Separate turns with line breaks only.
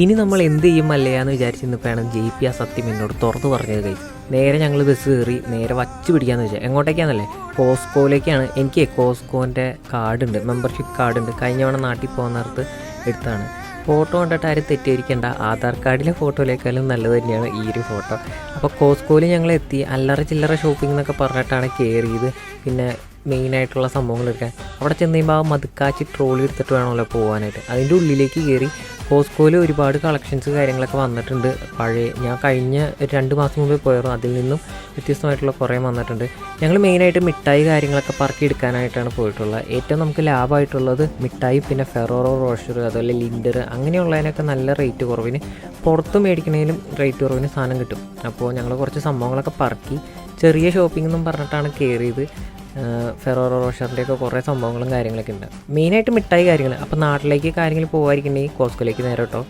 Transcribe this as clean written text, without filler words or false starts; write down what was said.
ഇനി നമ്മൾ എന്ത് ചെയ്യും അല്ലയാന്ന് വിചാരിച്ചിരുന്നപ്പോഴാണ് JP ആ സത്യം എന്നോട് തുറന്നു പറഞ്ഞത് കഴിച്ചു. നേരെ ഞങ്ങൾ ബസ് കയറി നേരെ വച്ച് പിടിക്കാമെന്ന് വെച്ചാൽ എങ്ങോട്ടേക്കാണെന്നല്ലേ, കോസ്കോയിലേക്കാണ്. എനിക്ക് കോസ്കോൻ്റെ കാർഡുണ്ട്, മെമ്പർഷിപ്പ് കാർഡുണ്ട്. കഴിഞ്ഞ തവണ നാട്ടിൽ പോകുന്ന നേരത്ത് എടുത്താണ്. ഫോട്ടോ കണ്ടിട്ട് ആരും തെറ്റിദ്ധരിക്കേണ്ട, ആധാർ കാർഡിലെ ഫോട്ടോയിലേക്കാളും നല്ലത് തന്നെയാണ് ഈ ഒരു ഫോട്ടോ. അപ്പോൾ കോസ്കോയിൽ ഞങ്ങൾ എത്തി. അല്ലറ ചില്ലറ ഷോപ്പിംഗ് എന്നൊക്കെ പറഞ്ഞിട്ടാണ് കയറിയത്. പിന്നെ മെയിനായിട്ടുള്ള സംഭവങ്ങളെടുക്കാൻ അവിടെ ചെന്ന് കഴിയുമ്പോൾ ആ മതുക്കാച്ചി ട്രോളി എടുത്തിട്ട് വേണമല്ലോ പോകാനായിട്ട്. അതിൻ്റെ ഉള്ളിലേക്ക് കയറി. കോസ്കോയിൽ ഒരുപാട് കളക്ഷൻസ് കാര്യങ്ങളൊക്കെ വന്നിട്ടുണ്ട്. പഴയ ഞാൻ കഴിഞ്ഞ 2 മാസം മുമ്പേ പോയിരുന്നു, അതിൽ നിന്നും വ്യത്യസ്തമായിട്ടുള്ള കുറേ വന്നിട്ടുണ്ട്. ഞങ്ങൾ മെയിനായിട്ട് മിഠായി കാര്യങ്ങളൊക്കെ പറക്കി എടുക്കാനായിട്ടാണ് പോയിട്ടുള്ളത്. ഏറ്റവും നമുക്ക് ലാഭമായിട്ടുള്ളത് മിഠായി, പിന്നെ ഫെറോറോ റോഷർ, അതുപോലെ ലിൻഡർ അങ്ങനെയുള്ളതിനൊക്കെ നല്ല റേറ്റ് കുറവിന്, പുറത്ത് മേടിക്കണേലും റേറ്റ് കുറവിന് സാധനം കിട്ടും. അപ്പോൾ ഞങ്ങൾ കുറച്ച് സംഭവങ്ങളൊക്കെ പറക്കി ചെറിയ ഷോപ്പിംഗ് എന്നും പറഞ്ഞിട്ടാണ് കയറിയത്. ഫെറോറോ റോഷറിൻ്റെയൊക്കെ കുറേ സംഭവങ്ങളും കാര്യങ്ങളൊക്കെ ഉണ്ട്. മെയിനായിട്ട് മിഠായി കാര്യങ്ങൾ. അപ്പോൾ നാട്ടിലേക്ക് കാര്യങ്ങൾ പോകാതിരിക്കണമെങ്കിൽ കോസ്കോയിലേക്ക് നേരെ കേട്ടോ.